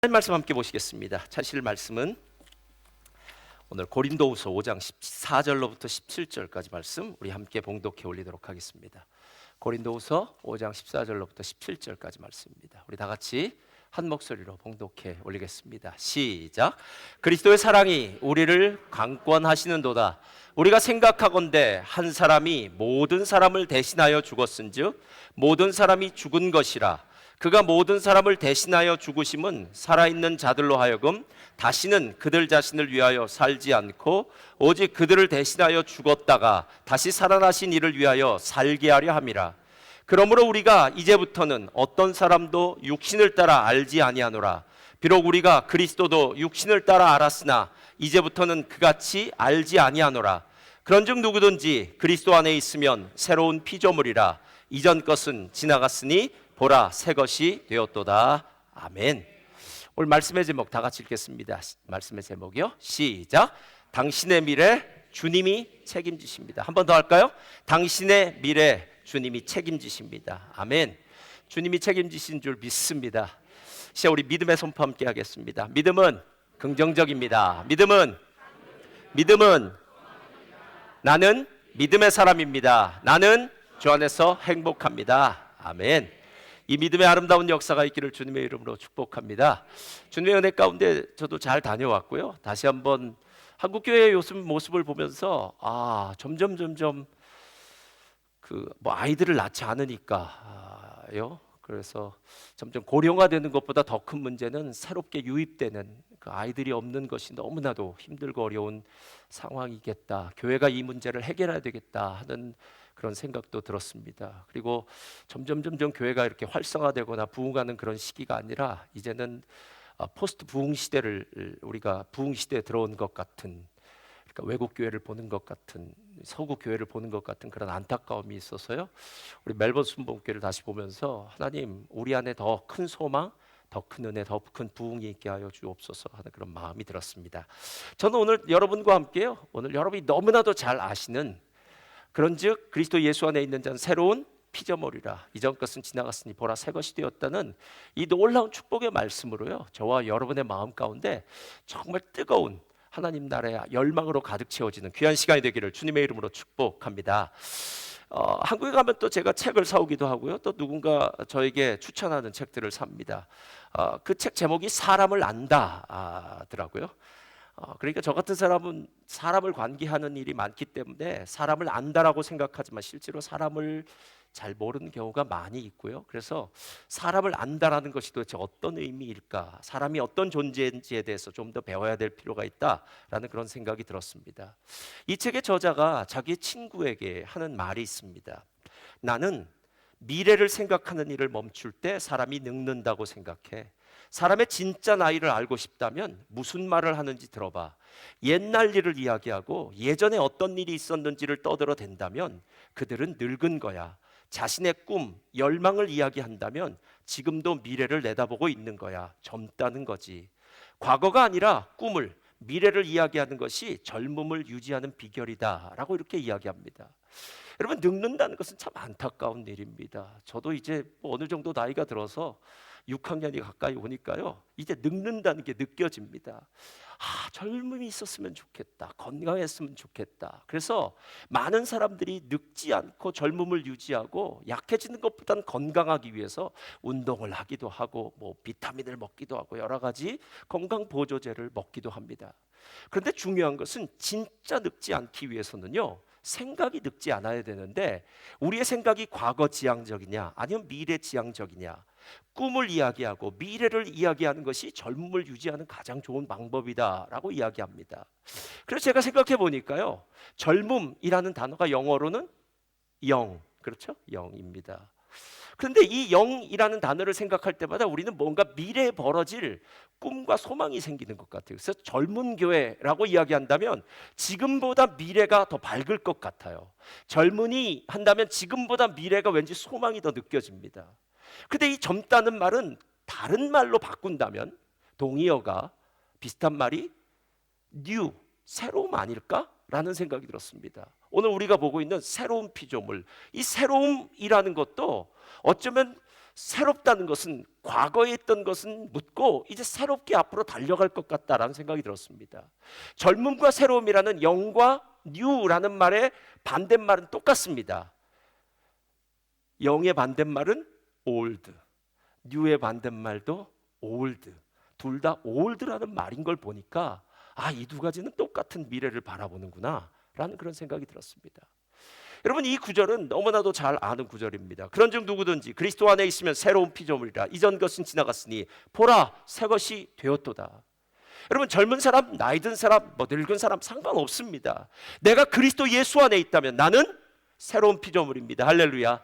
하나님 말씀 함께 보시겠습니다. 찾으실 말씀은 오늘 고린도후서 5장 14절로부터 17절까지 말씀 우리 함께 봉독해 올리도록 하겠습니다. 고린도후서 5장 14절로부터 17절까지 말씀입니다. 우리 다 같이 한 목소리로 봉독해 올리겠습니다. 시작. 그리스도의 사랑이 우리를 강권하시는도다. 우리가 생각하건대 한 사람이 모든 사람을 대신하여 죽었은즉 모든 사람이 죽은 것이라. 그가 모든 사람을 대신하여 죽으심은 살아있는 자들로 하여금 다시는 그들 자신을 위하여 살지 않고 오직 그들을 대신하여 죽었다가 다시 살아나신 이를 위하여 살게 하려 함이라. 그러므로 우리가 이제부터는 어떤 사람도 육신을 따라 알지 아니하노라. 비록 우리가 그리스도도 육신을 따라 알았으나 이제부터는 그같이 알지 아니하노라. 그런즉 누구든지 그리스도 안에 있으면 새로운 피조물이라. 이전 것은 지나갔으니 보라 새 것이 되었도다. 아멘. 오늘 말씀의 제목 다 같이 읽겠습니다. 말씀의 제목이요. 시작. 당신의 미래 주님이 책임지십니다. 한 번 더 할까요? 당신의 미래 주님이 책임지십니다. 아멘. 주님이 책임지신 줄 믿습니다. 시작. 우리 믿음의 선포 함께 하겠습니다. 믿음은 긍정적입니다. 믿음은 나는 믿음의 사람입니다. 나는 주 안에서 행복합니다. 아멘. 이 믿음의 아름다운 역사가 있기를 주님의 이름으로 축복합니다. 주님의 은혜 가운데 저도 잘 다녀왔고요. 다시 한번 한국교회의 요즘 모습을 보면서 점점 아이들을 낳지 않으니까요. 그래서 점점 고령화되는 것보다 더 큰 문제는 새롭게 유입되는 그 아이들이 없는 것이 너무나도 힘들고 어려운 상황이겠다. 교회가 이 문제를 해결해야 되겠다 하는 그런 생각도 들었습니다. 그리고 점점 교회가 이렇게 활성화되거나 부흥하는 그런 시기가 아니라 이제는 포스트 부흥 시대를 우리가 부흥 시대에 들어온 것 같은, 그러니까 외국 교회를 보는 것 같은, 서구 교회를 보는 것 같은 그런 안타까움이 있어서요. 우리 멜번 순복음교회를 다시 보면서 하나님 우리 안에 더 큰 소망, 더 큰 은혜, 더 큰 부흥이 있게 하여 주옵소서 하는 그런 마음이 들었습니다. 저는 오늘 여러분과 함께요. 오늘 여러분이 너무나도 잘 아시는 그런즉 그리스도 예수 안에 있는 자는 새로운 피조물이라. 이전 것은 지나갔으니 보라 새 것이 되었다는 이 놀라운 축복의 말씀으로요. 저와 여러분의 마음 가운데 정말 뜨거운 하나님 나라의 열망으로 가득 채워지는 귀한 시간이 되기를 주님의 이름으로 축복합니다. 한국에 가면 또 제가 책을 사오기도 하고요. 또 누군가 저에게 추천하는 책들을 삽니다. 그 책 제목이 사람을 안다더라고요. 그러니까 저 같은 사람은 사람을 관계하는 일이 많기 때문에 사람을 안다라고 생각하지만 실제로 사람을 잘 모르는 경우가 많이 있고요. 그래서 사람을 안다라는 것이 도대체 어떤 의미일까? 사람이 어떤 존재인지에 대해서 좀 더 배워야 될 필요가 있다라는 그런 생각이 들었습니다. 이 책의 저자가 자기 친구에게 하는 말이 있습니다. 나는 미래를 생각하는 일을 멈출 때 사람이 늙는다고 생각해. 사람의 진짜 나이를 알고 싶다면 무슨 말을 하는지 들어봐. 옛날 일을 이야기하고 예전에 어떤 일이 있었는지를 떠들어댄다면 그들은 늙은 거야. 자신의 꿈, 열망을 이야기한다면 지금도 미래를 내다보고 있는 거야. 젊다는 거지. 과거가 아니라 꿈을, 미래를 이야기하는 것이 젊음을 유지하는 비결이다 라고 이렇게 이야기합니다. 여러분, 늙는다는 것은 참 안타까운 일입니다. 저도 이제 어느 정도 나이가 들어서 6학년이 가까이 오니까요, 이제 늙는다는 게 느껴집니다. 젊음이 있었으면 좋겠다, 건강했으면 좋겠다. 그래서 많은 사람들이 늙지 않고 젊음을 유지하고 약해지는 것보다는 건강하기 위해서 운동을 하기도 하고 비타민을 먹기도 하고 여러 가지 건강 보조제를 먹기도 합니다. 그런데 중요한 것은 진짜 늙지 않기 위해서는요, 생각이 늙지 않아야 되는데 우리의 생각이 과거 지향적이냐 아니면 미래 지향적이냐, 꿈을 이야기하고 미래를 이야기하는 것이 젊음을 유지하는 가장 좋은 방법이다라고 이야기합니다. 그래서 제가 생각해 보니까요, 젊음이라는 단어가 영어로는 영, 그렇죠? 영입니다. 그런데 이 영이라는 단어를 생각할 때마다 우리는 뭔가 미래에 벌어질 꿈과 소망이 생기는 것 같아요. 그래서 젊은 교회라고 이야기한다면 지금보다 미래가 더 밝을 것 같아요. 젊은이 한다면 지금보다 미래가 왠지 소망이 더 느껴집니다. 근데 이 젊다는 말은 다른 말로 바꾼다면 동의어가 비슷한 말이 new, 새로움 아닐까? 라는 생각이 들었습니다. 오늘 우리가 보고 있는 새로운 피조물, 이 새로움이라는 것도 어쩌면 새롭다는 것은 과거에 있던 것은 묻고 이제 새롭게 앞으로 달려갈 것 같다라는 생각이 들었습니다. 젊음과 새로움이라는 영과 new라는 말의 반대말은 똑같습니다. 영의 반대말은 old, new의 반대말도 old. 둘 다 old라는 말인 걸 보니까 이 두 가지는 똑같은 미래를 바라보는구나 라는 그런 생각이 들었습니다. 여러분, 이 구절은 너무나도 잘 아는 구절입니다. 그런즉 누구든지 그리스도 안에 있으면 새로운 피조물이라. 이전 것은 지나갔으니 보라 새 것이 되었도다. 여러분, 젊은 사람, 나이 든 사람, 늙은 사람 상관없습니다. 내가 그리스도 예수 안에 있다면 나는 새로운 피조물입니다. 할렐루야.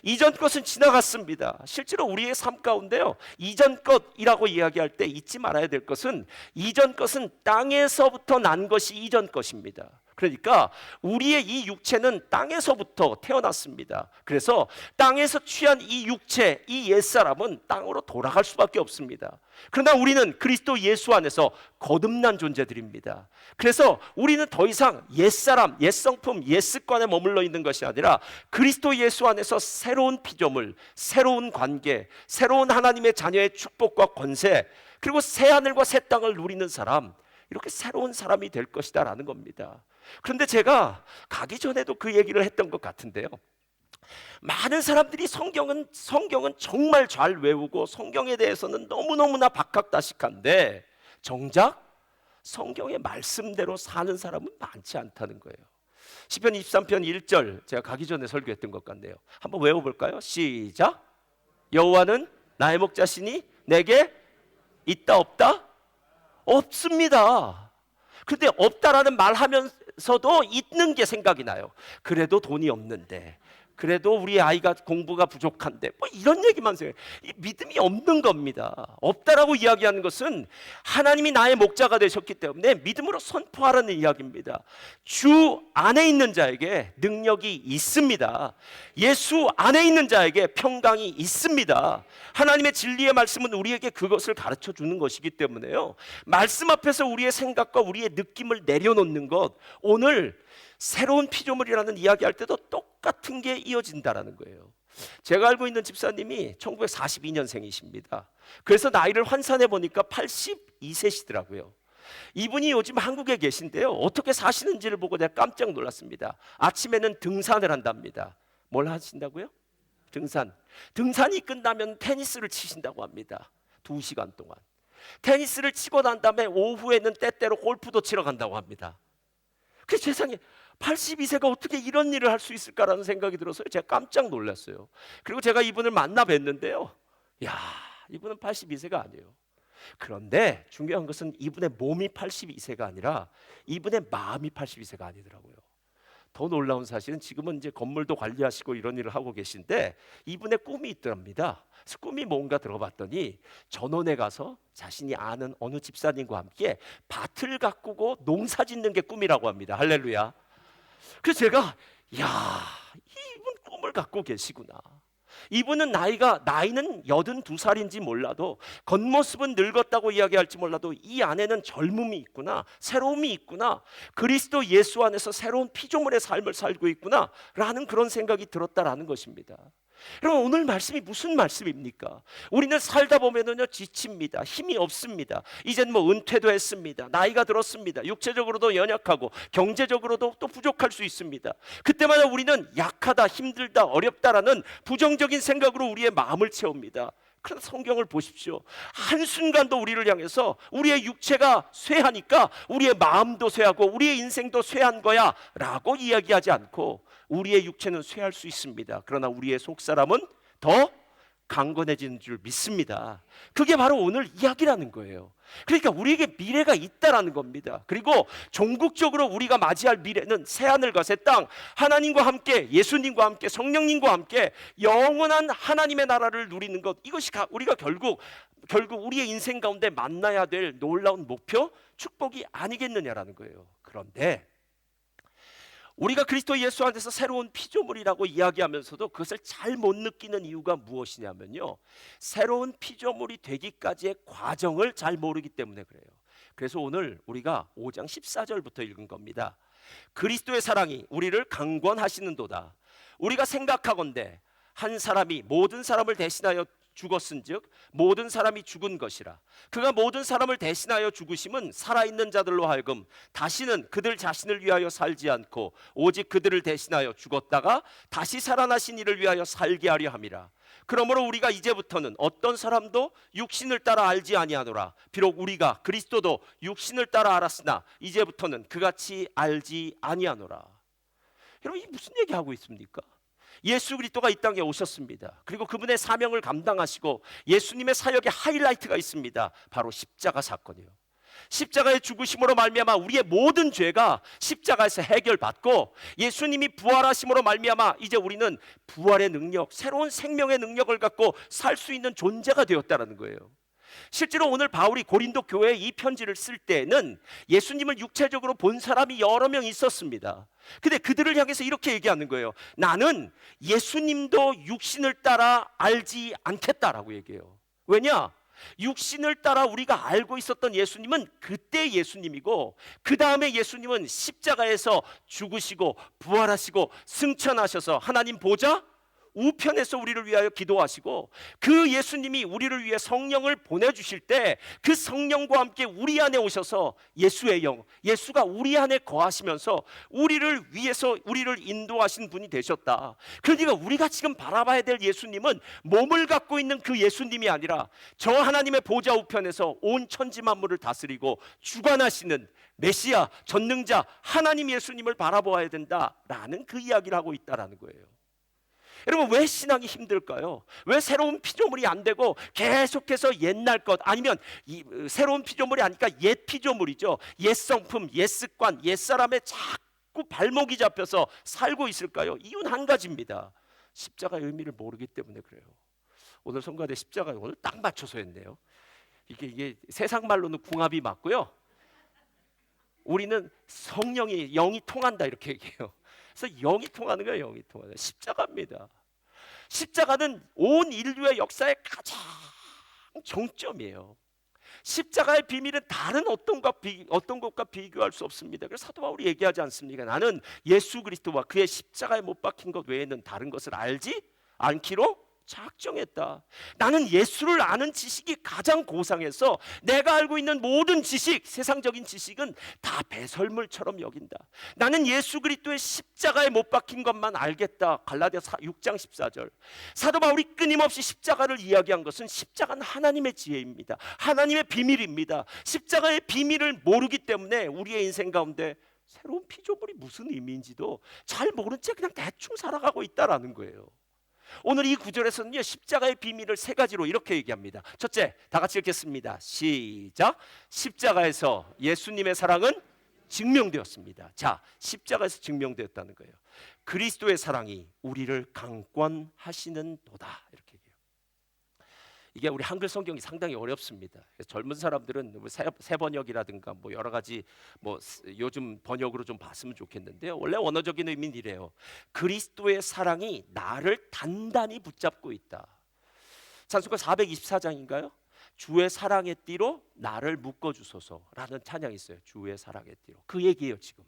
이전 것은 지나갔습니다. 실제로 우리의 삶 가운데요, 이전 것이라고 이야기할 때 잊지 말아야 될 것은, 이전 것은 땅에서부터 난 것이 이전 것입니다. 그러니까 우리의 이 육체는 땅에서부터 태어났습니다. 그래서 땅에서 취한 이 육체, 이 옛사람은 땅으로 돌아갈 수밖에 없습니다. 그러나 우리는 그리스도 예수 안에서 거듭난 존재들입니다. 그래서 우리는 더 이상 옛사람, 옛성품, 옛습관에 머물러 있는 것이 아니라 그리스도 예수 안에서 새로운 피조물, 새로운 관계, 새로운 하나님의 자녀의 축복과 권세, 그리고 새 하늘과 새 땅을 누리는 사람, 이렇게 새로운 사람이 될 것이다 라는 겁니다. 그런데 제가 가기 전에도 그 얘기를 했던 것 같은데요, 많은 사람들이 성경은 정말 잘 외우고 성경에 대해서는 너무너무나 박학다식한데 정작 성경의 말씀대로 사는 사람은 많지 않다는 거예요. 시편 23편 1절, 제가 가기 전에 설교했던 것 같네요. 한번 외워볼까요? 시작. 여호와는 나의 목자시니 내게 있다 없다? 없습니다. 근데 없다라는 말 하면서도 있는 게 생각이 나요. 그래도 돈이 없는데, 그래도 우리 아이가 공부가 부족한데, 이런 얘기만 해요. 믿음이 없는 겁니다. 없다라고 이야기하는 것은 하나님이 나의 목자가 되셨기 때문에 믿음으로 선포하라는 이야기입니다. 주 안에 있는 자에게 능력이 있습니다. 예수 안에 있는 자에게 평강이 있습니다. 하나님의 진리의 말씀은 우리에게 그것을 가르쳐 주는 것이기 때문에요, 말씀 앞에서 우리의 생각과 우리의 느낌을 내려놓는 것, 오늘 새로운 피조물이라는 이야기할 때도 똑같은 게 이어진다라는 거예요. 제가 알고 있는 집사님이 1942년생이십니다. 그래서 나이를 환산해 보니까 82세시더라고요. 이분이 요즘 한국에 계신데요, 어떻게 사시는지를 보고 내가 깜짝 놀랐습니다. 아침에는 등산을 한답니다. 뭘 하신다고요? 등산. 등산이 끝나면 테니스를 치신다고 합니다. 2시간 동안. 테니스를 치고 난 다음에 오후에는 때때로 골프도 치러 간다고 합니다. 그 세상에 82세가 어떻게 이런 일을 할 수 있을까라는 생각이 들어서 제가 깜짝 놀랐어요. 그리고 제가 이분을 만나 뵀는데요, 이분은 82세가 아니에요. 그런데 중요한 것은 이분의 몸이 82세가 아니라 이분의 마음이 82세가 아니더라고요. 더 놀라운 사실은 지금은 이제 건물도 관리하시고 이런 일을 하고 계신데 이분의 꿈이 있답니다. 그래서 꿈이 뭔가 들어봤더니 전원에 가서 자신이 아는 어느 집사님과 함께 밭을 가꾸고 농사 짓는 게 꿈이라고 합니다. 할렐루야. 그래서 제가 이분 꿈을 갖고 계시구나. 이분은 나이는 82살인지 몰라도, 겉모습은 늙었다고 이야기할지 몰라도 이 안에는 젊음이 있구나, 새로움이 있구나, 그리스도 예수 안에서 새로운 피조물의 삶을 살고 있구나 라는 그런 생각이 들었다라는 것입니다. 여러분, 오늘 말씀이 무슨 말씀입니까? 우리는 살다 보면은요, 지칩니다. 힘이 없습니다. 이젠 은퇴도 했습니다. 나이가 들었습니다. 육체적으로도 연약하고 경제적으로도 또 부족할 수 있습니다. 그때마다 우리는 약하다, 힘들다, 어렵다라는 부정적인 생각으로 우리의 마음을 채웁니다. 그런데 성경을 보십시오. 한순간도 우리를 향해서 우리의 육체가 쇠하니까 우리의 마음도 쇠하고 우리의 인생도 쇠한 거야 라고 이야기하지 않고, 우리의 육체는 쇠할 수 있습니다. 그러나 우리의 속사람은 더 강건해지는 줄 믿습니다. 그게 바로 오늘 이야기라는 거예요. 그러니까 우리에게 미래가 있다라는 겁니다. 그리고 종국적으로 우리가 맞이할 미래는 새하늘과 새 땅, 하나님과 함께, 예수님과 함께, 성령님과 함께 영원한 하나님의 나라를 누리는 것, 이것이 우리가 결국 우리의 인생 가운데 만나야 될 놀라운 목표, 축복이 아니겠느냐라는 거예요. 그런데 우리가 그리스도 예수 안에서 새로운 피조물이라고 이야기하면서도 그것을 잘 못 느끼는 이유가 무엇이냐면요, 새로운 피조물이 되기까지의 과정을 잘 모르기 때문에 그래요. 그래서 오늘 우리가 5장 14절부터 읽은 겁니다. 그리스도의 사랑이 우리를 강권하시는도다. 우리가 생각하건대 한 사람이 모든 사람을 대신하여 죽었은즉 모든 사람이 죽은 것이라. 그가 모든 사람을 대신하여 죽으심은 살아있는 자들로 하여금 다시는 그들 자신을 위하여 살지 않고 오직 그들을 대신하여 죽었다가 다시 살아나신 이를 위하여 살게 하려 함이라. 그러므로 우리가 이제부터는 어떤 사람도 육신을 따라 알지 아니하노라. 비록 우리가 그리스도도 육신을 따라 알았으나 이제부터는 그같이 알지 아니하노라. 여러분, 이 무슨 얘기하고 있습니까? 예수 그리스도가 이 땅에 오셨습니다. 그리고 그분의 사명을 감당하시고 예수님의 사역의 하이라이트가 있습니다. 바로 십자가 사건이에요. 십자가의 죽으심으로 말미암아 우리의 모든 죄가 십자가에서 해결받고 예수님이 부활하심으로 말미암아 이제 우리는 부활의 능력, 새로운 생명의 능력을 갖고 살 수 있는 존재가 되었다는 거예요. 실제로 오늘 바울이 고린도 교회에 이 편지를 쓸 때는 예수님을 육체적으로 본 사람이 여러 명 있었습니다. 근데 그들을 향해서 이렇게 얘기하는 거예요. 나는 예수님도 육신을 따라 알지 않겠다라고 얘기해요. 왜냐? 육신을 따라 우리가 알고 있었던 예수님은 그때 예수님이고 그 다음에 예수님은 십자가에서 죽으시고 부활하시고 승천하셔서 하나님 보좌 우편에서 우리를 위하여 기도하시고 그 예수님이 우리를 위해 성령을 보내주실 때 그 성령과 함께 우리 안에 오셔서 예수의 영, 예수가 우리 안에 거하시면서 우리를 위해서 우리를 인도하신 분이 되셨다. 그러니까 우리가 지금 바라봐야 될 예수님은 몸을 갖고 있는 그 예수님이 아니라 저 하나님의 보좌 우편에서 온 천지 만물을 다스리고 주관하시는 메시아, 전능자 하나님 예수님을 바라보아야 된다라는 그 이야기를 하고 있다라는 거예요. 여러분, 왜 신앙이 힘들까요? 왜 새로운 피조물이 안 되고 계속해서 옛날 것 아니면 새로운 피조물이 아니까 옛 피조물이죠. 옛 성품, 옛 습관, 옛 사람에 자꾸 발목이 잡혀서 살고 있을까요? 이유는 한 가지입니다. 십자가의 의미를 모르기 때문에 그래요. 오늘 성가대 십자가 오늘 딱 맞춰서 했네요. 이게 세상 말로는 궁합이 맞고요. 우리는 성령이 영이 통한다 이렇게 얘기해요. 그래서 영이 통하는 거예요. 영이 통하는 십자가입니다. 십자가는 온 인류의 역사의 가장 정점이에요. 십자가의 비밀은 다른 어떤 것과 비교할 수 없습니다. 그래서 사도 바울이 얘기하지 않습니까? 나는 예수 그리스도와 그의 십자가에 못 박힌 것 외에는 다른 것을 알지 않기로 작정했다. 나는 예수를 아는 지식이 가장 고상해서 내가 알고 있는 모든 지식, 세상적인 지식은 다 배설물처럼 여긴다. 나는 예수 그리스도의 십자가에 못 박힌 것만 알겠다. 갈라디아서 6장 14절. 사도 바울이 끊임없이 십자가를 이야기한 것은 십자가는 하나님의 지혜입니다. 하나님의 비밀입니다. 십자가의 비밀을 모르기 때문에 우리의 인생 가운데 새로운 피조물이 무슨 의미인지도 잘 모른 채 그냥 대충 살아가고 있다라는 거예요. 오늘 이 구절에서는요, 십자가의 비밀을 세 가지로 이렇게 얘기합니다. 첫째, 다 같이 읽겠습니다. 시작. 십자가에서 예수님의 사랑은 증명되었습니다. 자, 십자가에서 증명되었다는 거예요. 그리스도의 사랑이 우리를 강권하시는도다 이렇게 얘기해요. 이게 우리 한글 성경이 상당히 어렵습니다. 그래서 젊은 사람들은 새 번역이라든가 뭐 여러 가지 뭐 요즘 번역으로 좀 봤으면 좋겠는데요. 원래 원어적인 의미는 이래요. 그리스도의 사랑이 나를 단단히 붙잡고 있다. 찬송가 424장인가요? 주의 사랑의 띠로 나를 묶어 주소서라는 찬양이 있어요. 주의 사랑의 띠로. 그 얘기예요, 지금.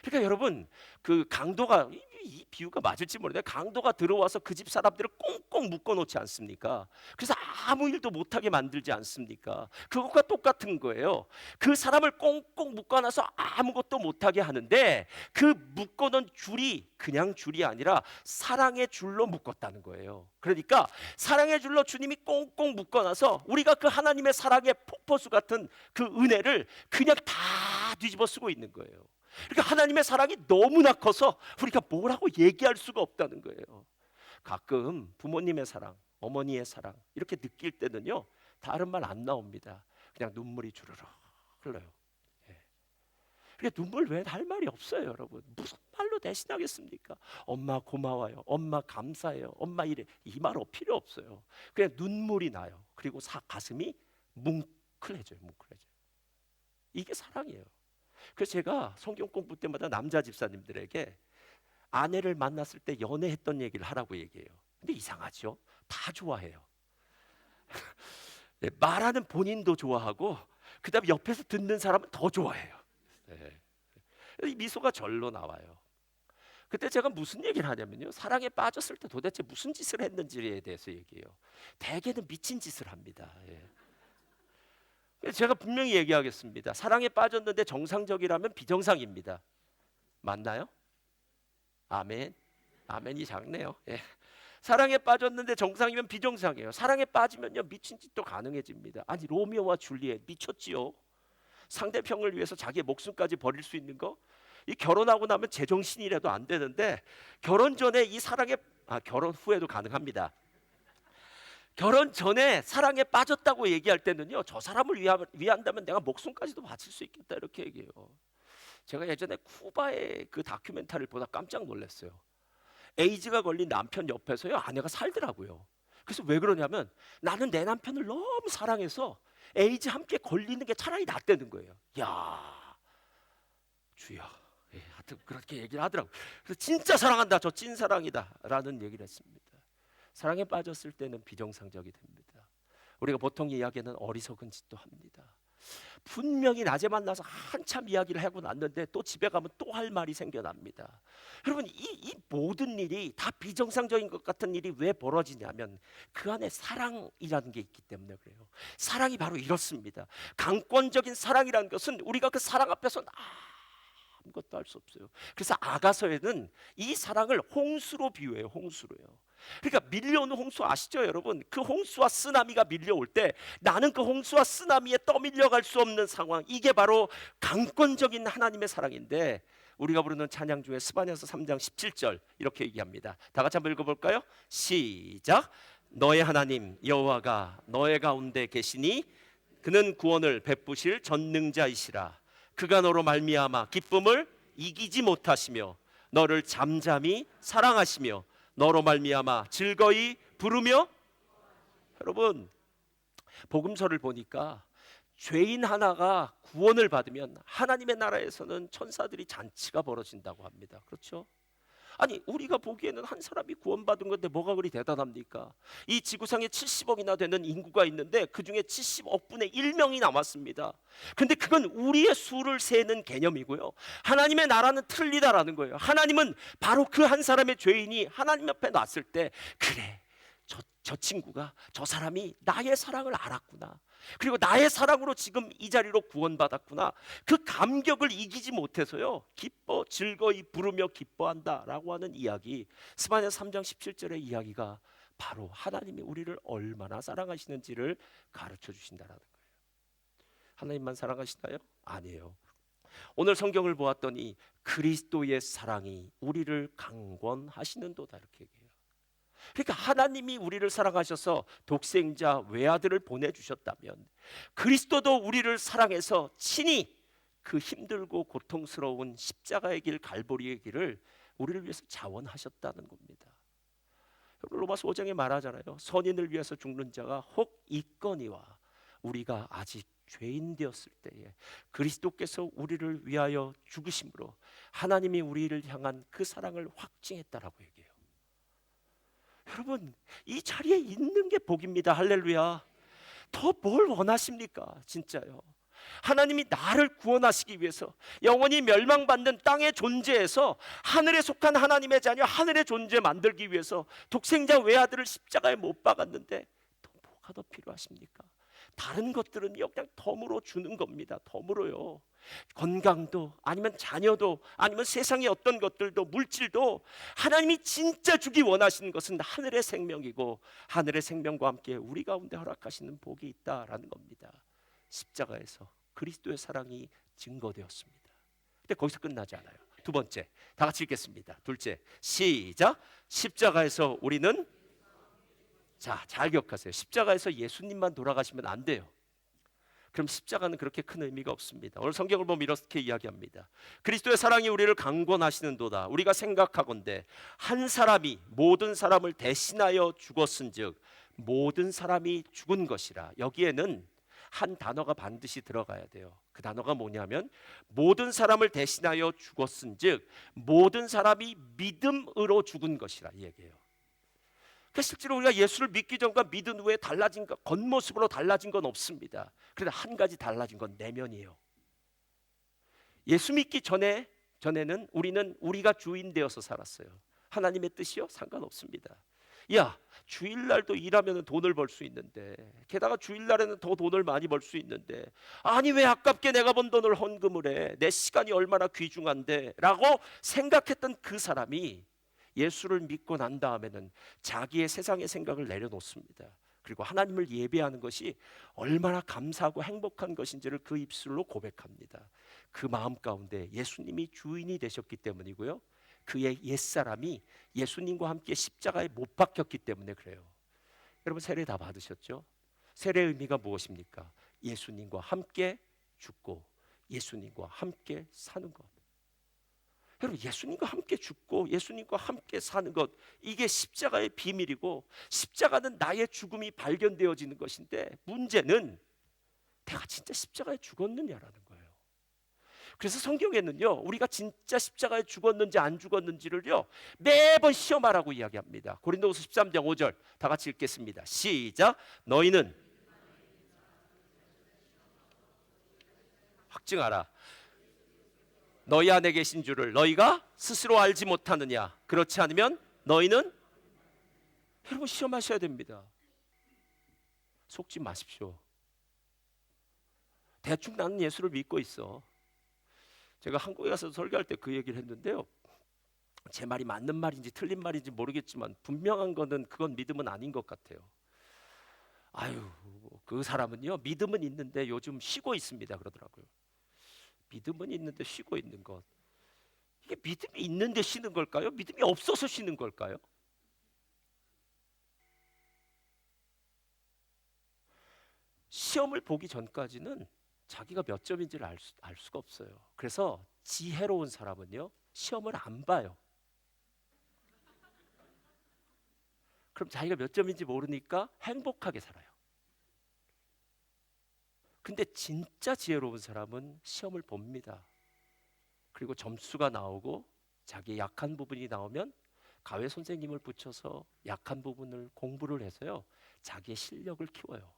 그러니까 여러분, 그 강도가 이 비유가 맞을지 모르는데 강도가 들어와서 그 집 사람들을 꽁꽁 묶어 놓지 않습니까? 그래서 아무 일도 못하게 만들지 않습니까? 그것과 똑같은 거예요. 그 사람을 꽁꽁 묶어 놔서 아무것도 못하게 하는데 그 묶어 놓은 줄이 그냥 줄이 아니라 사랑의 줄로 묶었다는 거예요. 그러니까 사랑의 줄로 주님이 꽁꽁 묶어 놔서 우리가 그 하나님의 사랑의 폭포수 같은 그 은혜를 그냥 다 뒤집어 쓰고 있는 거예요. 그러니까 하나님의 사랑이 너무나 커서 우리가 뭐라고 얘기할 수가 없다는 거예요. 가끔 부모님의 사랑, 어머니의 사랑 이렇게 느낄 때는요, 다른 말 안 나옵니다. 그냥 눈물이 주르륵 흘러요. 그러니까 눈물 외에 할 말이 없어요, 여러분. 무슨 말로 대신하겠습니까? 엄마 고마워요, 엄마 감사해요, 엄마 이래, 이 말 필요 없어요. 그냥 눈물이 나요. 그리고 가슴이 뭉클해져요. 이게 사랑이에요. 그래서 제가 성경 공부 때마다 남자 집사님들에게 아내를 만났을 때 연애했던 얘기를 하라고 얘기해요. 근데 이상하죠? 다 좋아해요. 네, 말하는 본인도 좋아하고 그 다음에 옆에서 듣는 사람은 더 좋아해요. 네. 이 미소가 절로 나와요. 그때 제가 무슨 얘기를 하냐면요, 사랑에 빠졌을 때 도대체 무슨 짓을 했는지에 대해서 얘기해요. 대개는 미친 짓을 합니다. 제가 분명히 얘기하겠습니다. 사랑에 빠졌는데 정상적이라면 비정상입니다. 맞나요? 아멘. 아멘이 작네요. 사랑에 빠졌는데 정상이면 비정상이에요. 사랑에 빠지면요, 미친 짓도 가능해집니다. 아니, 로미오와 줄리엣 미쳤지요. 상대편을 위해서 자기의 목숨까지 버릴 수 있는 거, 이 결혼하고 나면 제정신이라도 안 되는데, 결혼 전에 이 사랑에, 결혼 후에도 가능합니다. 결혼 전에 사랑에 빠졌다고 얘기할 때는요, 저 사람을 위한다면 내가 목숨까지도 바칠 수 있겠다, 이렇게 얘기해요. 제가 예전에 쿠바의 그 다큐멘터리를 보다 깜짝 놀랐어요. 에이즈가 걸린 남편 옆에서요, 아내가 살더라고요. 그래서 왜 그러냐면, 나는 내 남편을 너무 사랑해서 에이즈 함께 걸리는 게 차라리 낫다는 거예요. 야, 주여. 하여튼 그렇게 얘기를 하더라고요. 그래서 진짜 사랑한다, 저 찐사랑이다 라는 얘기를 했습니다. 사랑에 빠졌을 때는 비정상적이 됩니다. 우리가 보통 이야기는 어리석은 짓도 합니다. 분명히 낮에 만나서 한참 이야기를 하고 났는데 또 집에 가면 또 할 말이 생겨납니다. 여러분, 이 모든 일이 다 비정상적인 것 같은 일이 왜 벌어지냐면 그 안에 사랑이라는 게 있기 때문에 그래요. 사랑이 바로 이렇습니다. 강권적인 사랑이라는 것은 우리가 그 사랑 앞에서 아무것도 할 수 없어요. 그래서 아가서에는 이 사랑을 홍수로 비유해요. 홍수로요. 그러니까 밀려오는 홍수 아시죠, 여러분? 그 홍수와 쓰나미가 밀려올 때 나는 그 홍수와 쓰나미에 떠밀려갈 수 없는 상황, 이게 바로 강권적인 하나님의 사랑인데, 우리가 부르는 찬양 중에 스바냐서 3장 17절 이렇게 얘기합니다. 다 같이 한번 읽어볼까요? 시작. 너의 하나님 여호와가 너의 가운데 계시니 그는 구원을 베푸실 전능자이시라. 그가 너로 말미암아 기쁨을 이기지 못하시며 너를 잠잠히 사랑하시며 너로 말미암아 즐거이 부르며. 여러분, 복음서를 보니까 죄인 하나가 구원을 받으면 하나님의 나라에서는 천사들이 잔치가 벌어진다고 합니다. 그렇죠? 아니, 우리가 보기에는 한 사람이 구원받은 건데 뭐가 그리 대단합니까? 이 지구상에 70억이나 되는 인구가 있는데 그 중에 70억 분의 1명이 남았습니다. 근데 그건 우리의 수를 세는 개념이고요, 하나님의 나라는 틀리다라는 거예요. 하나님은 바로 그 한 사람의 죄인이 하나님 옆에 놨을 때, 그래, 저 친구가, 저 사람이 나의 사랑을 알았구나, 그리고 나의 사랑으로 지금 이 자리로 구원받았구나, 그 감격을 이기지 못해서요, 기뻐 즐거이 부르며 기뻐한다라고 하는 이야기, 스바냐 3장 17절의 이야기가 바로 하나님이 우리를 얼마나 사랑하시는지를 가르쳐 주신다라는 거예요. 하나님만 사랑하시나요? 아니에요. 오늘 성경을 보았더니 그리스도의 사랑이 우리를 강권하시는도다, 이렇게 얘기해요. 그러니까 하나님이 우리를 사랑하셔서 독생자 외아들을 보내주셨다면, 그리스도도 우리를 사랑해서 친히 그 힘들고 고통스러운 십자가의 길, 갈보리의 길을 우리를 위해서 자원하셨다는 겁니다. 로마서 5장에 말하잖아요. 선인을 위해서 죽는 자가 혹 있거니와, 우리가 아직 죄인 되었을 때에 그리스도께서 우리를 위하여 죽으심으로 하나님이 우리를 향한 그 사랑을 확증했다라고 얘기해요. 여러분, 이 자리에 있는 게 복입니다. 할렐루야. 더 뭘 원하십니까? 진짜요. 하나님이 나를 구원하시기 위해서 영원히 멸망받는 땅의 존재에서 하늘에 속한 하나님의 자녀, 하늘의 존재 만들기 위해서 독생자 외아들을 십자가에 못 박았는데 또 뭐가 더 필요하십니까? 다른 것들은요, 그냥 덤으로 주는 겁니다. 덤으로요. 건강도, 아니면 자녀도, 아니면 세상의 어떤 것들도, 물질도, 하나님이 진짜 주기 원하시는 것은 하늘의 생명이고, 하늘의 생명과 함께 우리 가운데 허락하시는 복이 있다라는 겁니다. 십자가에서 그리스도의 사랑이 증거되었습니다. 근데 거기서 끝나지 않아요. 두 번째, 다 같이 읽겠습니다. 둘째, 시작. 십자가에서 우리는, 자, 잘 기억하세요. 십자가에서 예수님만 돌아가시면 안 돼요. 그럼 십자가는 그렇게 큰 의미가 없습니다. 오늘 성경을 보면 이렇게 이야기합니다. 그리스도의 사랑이 우리를 강권하시는도다. 우리가 생각하건대 한 사람이 모든 사람을 대신하여 죽었은즉 모든 사람이 죽은 것이라. 여기에는 한 단어가 반드시 들어가야 돼요. 그 단어가 뭐냐면 모든 사람을 대신하여 죽었은즉 모든 사람이 믿음으로 죽은 것이라 이 얘기예요. 그러니까 실제로 우리가 예수를 믿기 전과 믿은 후에 달라진 것, 겉모습으로 달라진 건 없습니다. 그런데 한 가지 달라진 건 내면이에요. 예수 믿기 전에 전에는 우리는 우리가 주인 되어서 살았어요. 하나님의 뜻이요? 상관없습니다. 야, 주일날도 일하면 돈을 벌 수 있는데, 게다가 주일날에는 더 돈을 많이 벌 수 있는데, 아니 왜 아깝게 내가 번 돈을 헌금을 해? 내 시간이 얼마나 귀중한데? 라고 생각했던 그 사람이 예수를 믿고 난 다음에는 자기의 세상의 생각을 내려놓습니다. 그리고 하나님을 예배하는 것이 얼마나 감사하고 행복한 것인지를 그 입술로 고백합니다. 그 마음 가운데 예수님이 주인이 되셨기 때문이고요, 그의 옛사람이 예수님과 함께 십자가에 못 박혔기 때문에 그래요. 여러분, 세례 다 받으셨죠? 세례의 의미가 무엇입니까? 예수님과 함께 죽고 예수님과 함께 사는 것. 여러분, 예수님과 함께 죽고 예수님과 함께 사는 것, 이게 십자가의 비밀이고, 십자가는 나의 죽음이 발견되어지는 것인데, 문제는 내가 진짜 십자가에 죽었느냐라는 거예요. 그래서 성경에는요, 우리가 진짜 십자가에 죽었는지 안 죽었는지를요 매번 시험하라고 이야기합니다. 고린도후서 13장 5절 다 같이 읽겠습니다. 시작. 너희는 확증하라. 너희 안에 계신 줄을 너희가 스스로 알지 못하느냐? 그렇지 않으면 너희는, 여러분, 시험하셔야 됩니다. 속지 마십시오. 대충 나는 예수를 믿고 있어. 제가 한국에 가서 설교할 때 그 얘기를 했는데요, 제 말이 맞는 말인지 틀린 말인지 모르겠지만 분명한 거는 그건 믿음은 아닌 것 같아요. 아유, 그 사람은요 믿음은 있는데 요즘 쉬고 있습니다 그러더라고요. 믿음은 있는데 쉬고 있는 것, 이게 믿음이 있는데 쉬는 걸까요? 믿음이 없어서 쉬는 걸까요? 시험을 보기 전까지는 자기가 몇 점인지를 알 수가 없어요. 그래서 지혜로운 사람은요 시험을 안 봐요. 그럼 자기가 몇 점인지 모르니까 행복하게 살아요. 근데 진짜 지혜로운 사람은 시험을 봅니다. 그리고 점수가 나오고 자기의 약한 부분이 나오면 가외 선생님을 붙여서 약한 부분을 공부를 해서요 자기의 실력을 키워요.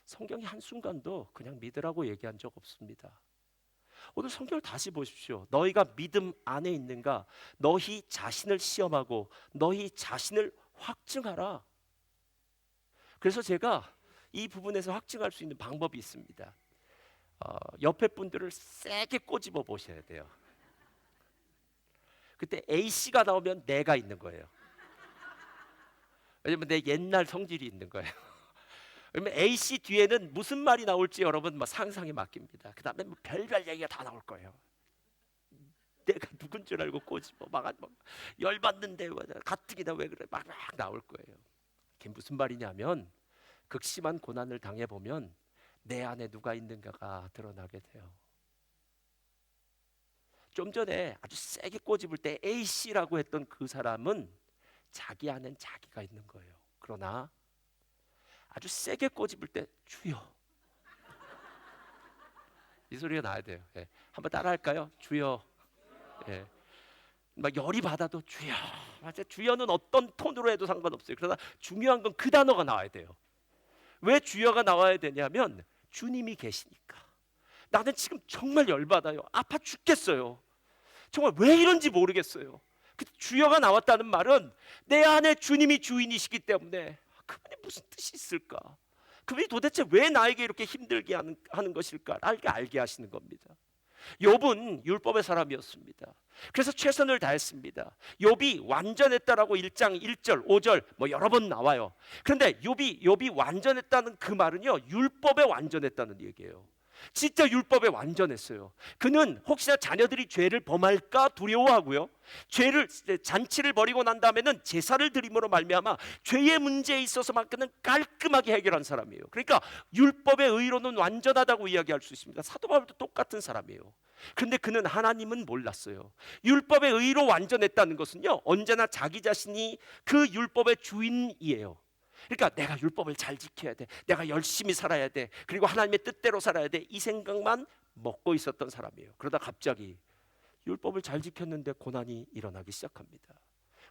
성경이 한순간도 그냥 믿으라고 얘기한 적 없습니다. 오늘 성경을 다시 보십시오. 너희가 믿음 안에 있는가? 너희 자신을 시험하고 너희 자신을 확증하라. 그래서 제가 이 부분에서 확증할 수 있는 방법이 있습니다. 옆에 분들을 세게 꼬집어 보셔야 돼요. 그때 A씨가 나오면 내가 있는 거예요. 왜냐면 내 옛날 성질이 있는 거예요. 그러면 A씨 뒤에는 무슨 말이 나올지 여러분 상상에 맡깁니다. 그 다음에 별별 얘기가 다 나올 거예요. 내가 누군 줄 알고 꼬집어 막 열받는데 가뜩이나 왜 그래 막 나올 거예요. 그게 무슨 말이냐면, 극심한 고난을 당해보면 내 안에 누가 있는가가 드러나게 돼요. 좀 전에 아주 세게 꼬집을 때 A씨라고 했던 그 사람은 자기 안엔 자기가 있는 거예요. 그러나 아주 세게 꼬집을 때 주여, 이 소리가 나야 돼요. 예. 한번 따라할까요? 주여. 예. 막 열이 받아도 주여. 맞아, 주여는 어떤 톤으로 해도 상관없어요. 그러나 중요한 건 그 단어가 나와야 돼요. 왜 주여가 나와야 되냐면 주님이 계시니까. 나는 지금 정말 열받아요. 아파 죽겠어요. 정말 왜 이런지 모르겠어요. 그 주여가 나왔다는 말은 내 안에 주님이 주인이시기 때문에 그분이 무슨 뜻이 있을까? 그분이 도대체 왜 나에게 이렇게 힘들게 하는 것일까? 알게 하시는 겁니다. 욥은 율법의 사람이었습니다. 그래서 최선을 다했습니다. 욥이 완전했다라고 1장 1절 5절 여러 번 나와요. 그런데 욥이 완전했다는 그 말은요 율법에 완전했다는 얘기예요. 진짜 율법에 완전했어요. 그는 혹시나 자녀들이 죄를 범할까 두려워하고요, 죄를 잔치를 벌이고 난 다음에는 제사를 드림으로 말미암아 죄의 문제에 있어서만 그는 깔끔하게 해결한 사람이에요. 그러니까 율법의 의로는 완전하다고 이야기할 수 있습니다. 사도 바울도 똑같은 사람이에요. 그런데 그는 하나님은 몰랐어요. 율법의 의로 완전했다는 것은요 언제나 자기 자신이 그 율법의 주인이에요. 그러니까 내가 율법을 잘 지켜야 돼, 내가 열심히 살아야 돼, 그리고 하나님의 뜻대로 살아야 돼, 이 생각만 먹고 있었던 사람이에요. 그러다 갑자기 율법을 잘 지켰는데 고난이 일어나기 시작합니다.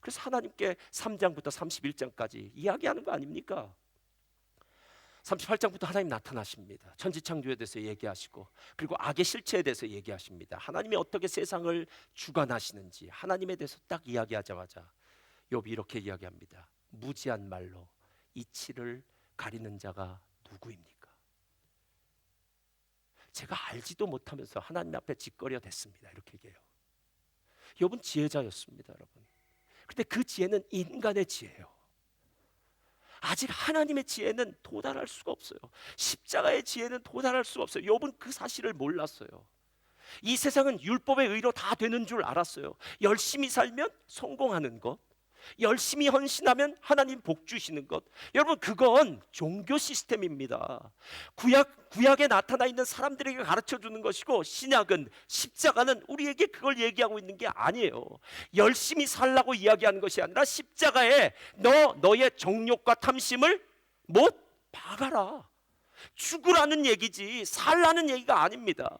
그래서 하나님께 3장부터 31장까지 이야기하는 거 아닙니까? 38장부터 하나님 나타나십니다. 천지창조에 대해서 얘기하시고, 그리고 악의 실체에 대해서 얘기하십니다. 하나님이 어떻게 세상을 주관하시는지 하나님에 대해서 딱 이야기하자마자 욥이 이렇게 이야기합니다. 무지한 말로 이치를 가리는 자가 누구입니까? 제가 알지도 못하면서 하나님 앞에 짓거려 댔습니다. 이렇게 얘기해요. 욥은 지혜자였습니다, 여러분. 근데 그 지혜는 인간의 지혜예요. 아직 하나님의 지혜는 도달할 수가 없어요. 십자가의 지혜는 도달할 수가 없어요. 욥은 그 사실을 몰랐어요. 이 세상은 율법의 의로 다 되는 줄 알았어요. 열심히 살면 성공하는 것, 열심히 헌신하면 하나님 복 주시는 것. 여러분, 그건 종교 시스템입니다. 구약에 나타나 있는 사람들에게 가르쳐 주는 것이고, 신약은, 십자가는 우리에게 그걸 얘기하고 있는 게 아니에요. 열심히 살라고 이야기하는 것이 아니라 십자가에 너의 정욕과 탐심을 못 박아라, 죽으라는 얘기지 살라는 얘기가 아닙니다.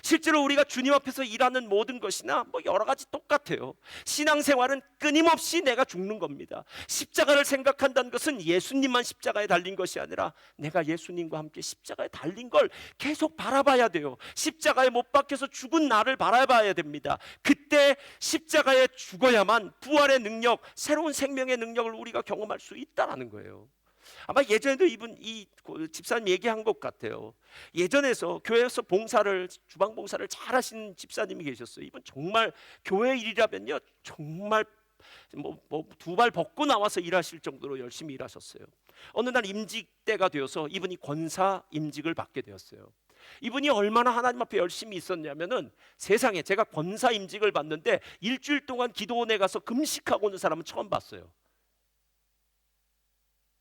실제로 우리가 주님 앞에서 일하는 모든 것이나 뭐 여러 가지 똑같아요. 신앙생활은 끊임없이 내가 죽는 겁니다. 십자가를 생각한다는 것은 예수님만 십자가에 달린 것이 아니라 내가 예수님과 함께 십자가에 달린 걸 계속 바라봐야 돼요. 십자가에 못 박혀서 죽은 나를 바라봐야 됩니다. 그때 십자가에 죽어야만 부활의 능력, 새로운 생명의 능력을 우리가 경험할 수 있다는 거예요. 아마 예전에도 이 집사님 얘기한 것 같아요. 예전에서 교회에서 주방 봉사를 잘 하시는 집사님이 계셨어요. 이분 정말 교회 일이라면요, 정말 두 발 벗고 나와서 일하실 정도로 열심히 일하셨어요. 어느 날 임직 때가 되어서 이분이 권사 임직을 받게 되었어요. 이분이 얼마나 하나님 앞에 열심히 있었냐면은, 세상에 제가 권사 임직을 받는데 일주일 동안 기도원에 가서 금식하고 오는 사람은 처음 봤어요.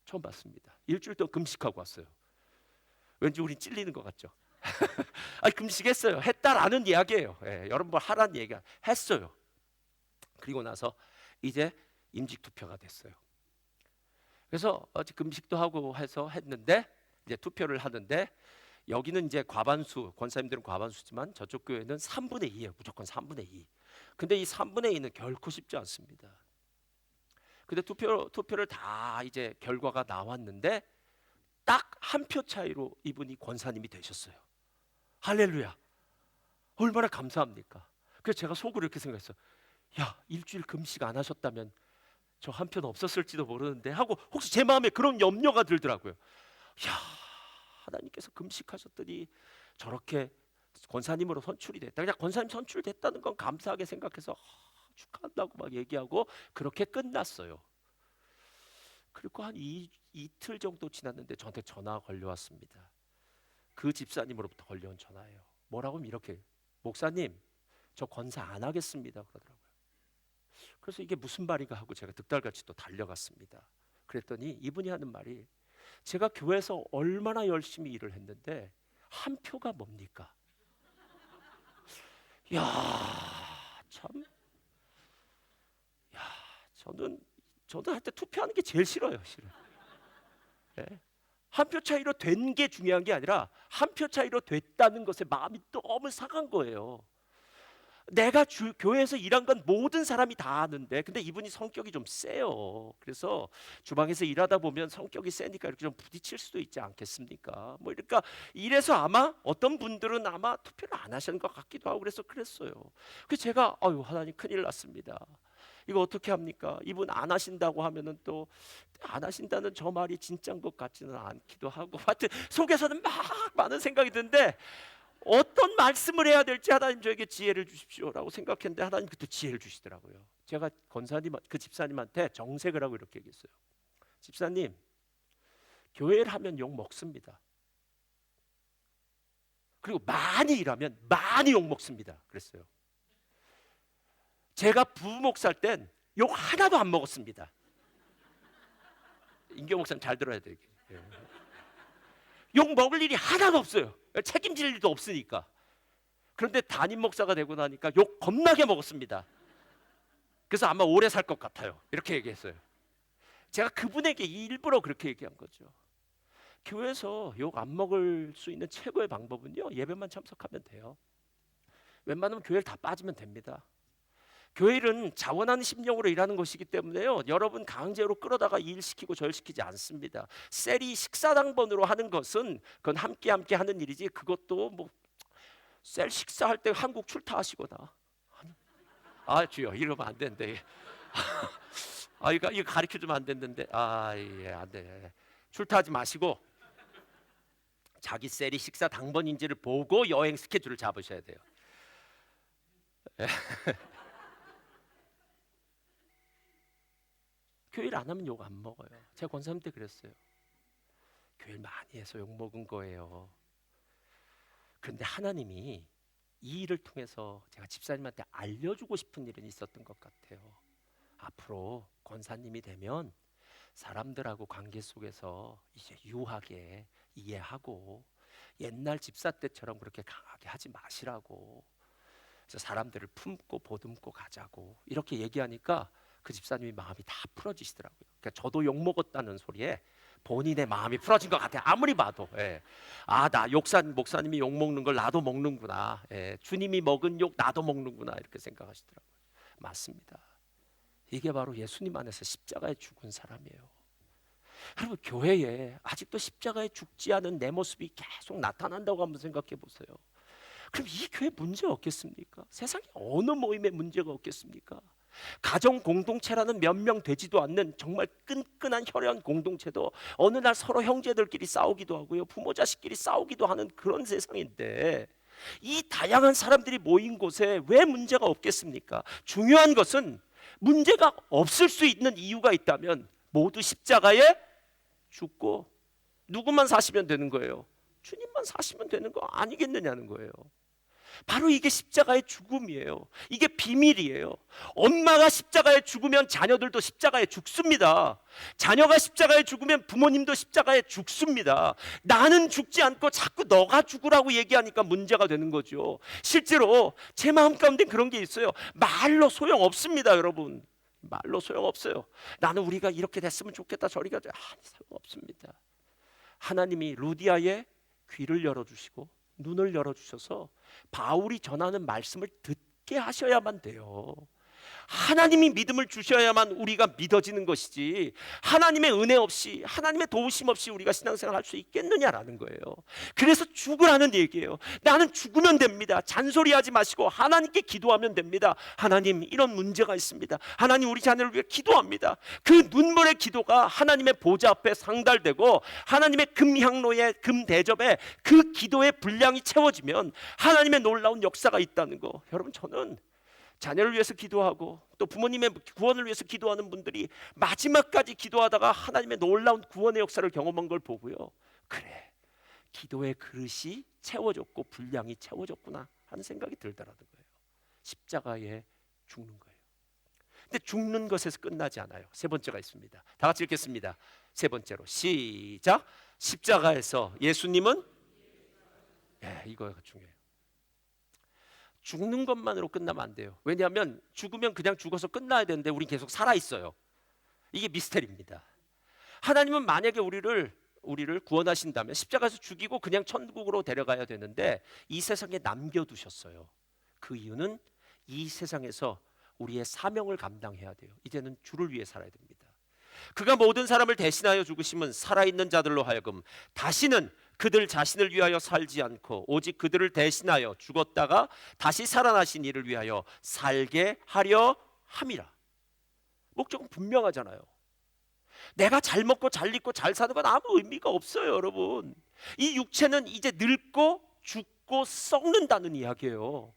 처음 봤습니다. 일주일 동안 금식하고 왔어요. 왠지 우린 찔리는 것 같죠? 아니, 금식했어요. 했다라는 이야기예요. 여러분, 뭐 하라는 얘기가 했어요. 그리고 나서 이제 임직 투표가 됐어요. 그래서 금식도 하고 해서 했는데, 이제 투표를 하는데, 여기는 이제 과반수, 권사님들은 과반수지만 저쪽 교회는 3분의 2예요. 무조건 3분의 2. 근데 이 3분의 2는 결코 쉽지 않습니다. 근데 투표를 다 이제 결과가 나왔는데 딱 한 표 차이로 이분이 권사님이 되셨어요. 할렐루야. 얼마나 감사합니까? 그래서 제가 속으로 이렇게 생각했어요. 야, 일주일 금식 안 하셨다면 저 한 표는 없었을지도 모르는데 하고, 혹시 제 마음에 그런 염려가 들더라고요. 야, 하나님께서 금식하셨더니 저렇게 권사님으로 선출이 됐다. 그냥 권사님 선출됐다는 건 감사하게 생각해서 축하한다고 막 얘기하고 그렇게 끝났어요. 그리고 한 이틀 정도 지났는데 저한테 전화가 걸려왔습니다. 그 집사님으로부터 걸려온 전화예요. 뭐라고 하면 이렇게, 목사님, 저 권사 안 하겠습니다, 그러더라고요. 그래서 이게 무슨 말인가 하고 제가 득달같이 또 달려갔습니다. 그랬더니 이분이 하는 말이, 제가 교회에서 얼마나 열심히 일을 했는데 한 표가 뭡니까? 야, 참. 야, 저는 할 때 투표하는 게 제일 싫어요, 실은. 네? 한 표 차이로 된 게 중요한 게 아니라 한 표 차이로 됐다는 것에 마음이 너무 상한 거예요. 내가 교회에서 일한 건 모든 사람이 다 아는데, 근데 이분이 성격이 좀 세요. 그래서 주방에서 일하다 보면 성격이 세니까 이렇게 좀 부딪힐 수도 있지 않겠습니까? 뭐 이러니까 이래서 아마 어떤 분들은 아마 투표를 안 하시는 것 같기도 하고 그랬어요. 그래서 제가 아유, 하나님 큰일 났습니다. 이거 어떻게 합니까? 이분 안 하신다고 하면은 또 안 하신다는 저 말이 진짜인 것 같지는 않기도 하고, 하여튼 속에서는 막 많은 생각이 드는데 어떤 말씀을 해야 될지, 하나님 저에게 지혜를 주십시오라고 생각했는데 하나님 그때 지혜를 주시더라고요. 제가 그 집사님한테 정색을 하고 이렇게 얘기했어요. 집사님, 교회를 하면 욕 먹습니다. 그리고 많이 일하면 많이 욕 먹습니다. 그랬어요. 제가 부목살 땐 욕 하나도 안 먹었습니다. 인교 목사님 잘 들어야 돼요. 욕 먹을 일이 하나도 없어요. 책임질 일도 없으니까. 그런데 담임 목사가 되고 나니까 욕 겁나게 먹었습니다. 그래서 아마 오래 살 것 같아요. 이렇게 얘기했어요. 제가 그분에게 일부러 그렇게 얘기한 거죠. 교회에서 욕 안 먹을 수 있는 최고의 방법은요, 예배만 참석하면 돼요. 웬만하면 교회를 다 빠지면 됩니다. 교회는 자원하는 심령으로 일하는 것이기 때문에요. 여러분 강제로 끌어다가 일시키고 절시키지 않습니다. 셀이 식사당번으로 하는 것은 그건 함께 하는 일이지, 그것도 뭐 셀 식사할 때 한국 출타하시거나, 아 주여 이러면 안 되는데 아 이거 가르쳐 주면 안 됐는데, 안 돼. 출타하지 마시고 자기 셀이 식사 당번인지를 보고 여행 스케줄을 잡으셔야 돼요. 교회를 안 하면 욕 안 먹어요. 제가 권사님 때 그랬어요. 교회를 많이 해서 욕 먹은 거예요. 그런데 하나님이 이 일을 통해서 제가 집사님한테 알려주고 싶은 일은 있었던 것 같아요. 앞으로 권사님이 되면 사람들하고 관계 속에서 이제 유하게 이해하고 옛날 집사 때처럼 그렇게 강하게 하지 마시라고, 그래서 사람들을 품고 보듬고 가자고 이렇게 얘기하니까 그 집사님이 마음이 다 풀어지시더라고요. 그러니까 저도 욕 먹었다는 소리에 본인의 마음이 풀어진 것 같아요. 아무리 봐도. 예. 나 목사님이 욕 먹는 걸 나도 먹는구나. 예. 주님이 먹은 욕 나도 먹는구나 이렇게 생각하시더라고요. 맞습니다. 이게 바로 예수님 안에서 십자가에 죽은 사람이에요. 여러분 교회에 아직도 십자가에 죽지 않은 내 모습이 계속 나타난다고 한번 생각해 보세요. 그럼 이 교회 문제 없겠습니까? 세상에 어느 모임에 문제가 없겠습니까? 가정 공동체라는 몇 명 되지도 않는 정말 끈끈한 혈연 공동체도 어느 날 서로 형제들끼리 싸우기도 하고요, 부모 자식끼리 싸우기도 하는 그런 세상인데, 이 다양한 사람들이 모인 곳에 왜 문제가 없겠습니까? 중요한 것은 문제가 없을 수 있는 이유가 있다면 모두 십자가에 죽고 누구만 사시면 되는 거예요? 주님만 사시면 되는 거 아니겠느냐는 거예요. 바로 이게 십자가의 죽음이에요. 이게 비밀이에요. 엄마가 십자가에 죽으면 자녀들도 십자가에 죽습니다. 자녀가 십자가에 죽으면 부모님도 십자가에 죽습니다. 나는 죽지 않고 자꾸 너가 죽으라고 얘기하니까 문제가 되는 거죠. 실제로 제 마음 가운데 그런 게 있어요. 말로 소용없습니다, 여러분. 말로 소용없어요. 나는 우리가 이렇게 됐으면 좋겠다, 저리가 소용없습니다. 하나님이 루디아의 귀를 열어주시고 눈을 열어주셔서 바울이 전하는 말씀을 듣게 하셔야만 돼요. 하나님이 믿음을 주셔야만 우리가 믿어지는 것이지, 하나님의 은혜 없이, 하나님의 도우심 없이 우리가 신앙생활 할 수 있겠느냐라는 거예요. 그래서 죽으라는 얘기예요. 나는 죽으면 됩니다. 잔소리하지 마시고 하나님께 기도하면 됩니다. 하나님 이런 문제가 있습니다. 하나님 우리 자녀를 위해 기도합니다. 그 눈물의 기도가 하나님의 보좌 앞에 상달되고 하나님의 금향로에 금대접에 그 기도의 분량이 채워지면 하나님의 놀라운 역사가 있다는 거. 여러분 저는 자녀를 위해서 기도하고 또 부모님의 구원을 위해서 기도하는 분들이 마지막까지 기도하다가 하나님의 놀라운 구원의 역사를 경험한 걸 보고요, 그래, 기도의 그릇이 채워졌고 분량이 채워졌구나 하는 생각이 들더라는 거예요. 십자가에 죽는 거예요. 근데 죽는 것에서 끝나지 않아요. 세 번째가 있습니다. 다 같이 읽겠습니다. 세 번째로 시작. 십자가에서 예수님은, 이거가 중요해요. 죽는 것만으로 끝나면 안 돼요. 왜냐하면 죽으면 그냥 죽어서 끝나야 되는데 우린 계속 살아 있어요. 이게 미스테리입니다. 하나님은 만약에 우리를 구원하신다면 십자가에서 죽이고 그냥 천국으로 데려가야 되는데 이 세상에 남겨두셨어요. 그 이유는 이 세상에서 우리의 사명을 감당해야 돼요. 이제는 주를 위해 살아야 됩니다. 그가 모든 사람을 대신하여 죽으심은 살아있는 자들로 하여금 다시는 그들 자신을 위하여 살지 않고 오직 그들을 대신하여 죽었다가 다시 살아나신 이를 위하여 살게 하려 함이라. 목적은 분명하잖아요. 내가 잘 먹고 잘 입고 잘 사는 건 아무 의미가 없어요, 여러분. 이 육체는 이제 늙고 죽고 썩는다는 이야기예요.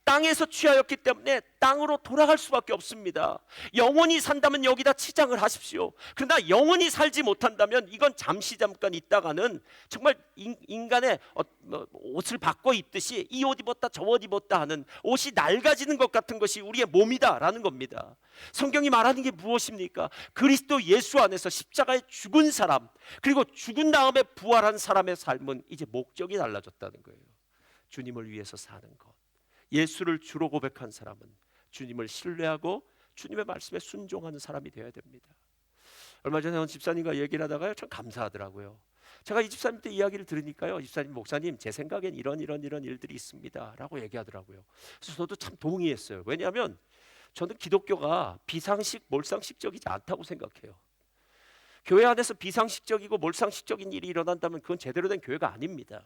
땅에서 취하였기 때문에 땅으로 돌아갈 수밖에 없습니다. 영원히 산다면 여기다 치장을 하십시오. 그러나 영원히 살지 못한다면 이건 잠깐 있다가는 정말 인간의 옷을 바꿔 입듯이 이 옷 입었다 저 옷 입었다 하는 옷이 낡아지는 것 같은 것이 우리의 몸이다라는 겁니다. 성경이 말하는 게 무엇입니까? 그리스도 예수 안에서 십자가에 죽은 사람, 그리고 죽은 다음에 부활한 사람의 삶은 이제 목적이 달라졌다는 거예요. 주님을 위해서 사는 것. 예수를 주로 고백한 사람은 주님을 신뢰하고 주님의 말씀에 순종하는 사람이 되어야 됩니다. 얼마 전에 어느 집사님과 얘기를 하다가요, 참 감사하더라고요. 제가 이 집사님 때 이야기를 들으니까요, 집사님, 목사님 제 생각엔 이런 일들이 있습니다 라고 얘기하더라고요. 그래서 저도 참 동의했어요. 왜냐하면 저는 기독교가 비상식, 몰상식적이지 않다고 생각해요. 교회 안에서 비상식적이고 몰상식적인 일이 일어난다면 그건 제대로 된 교회가 아닙니다.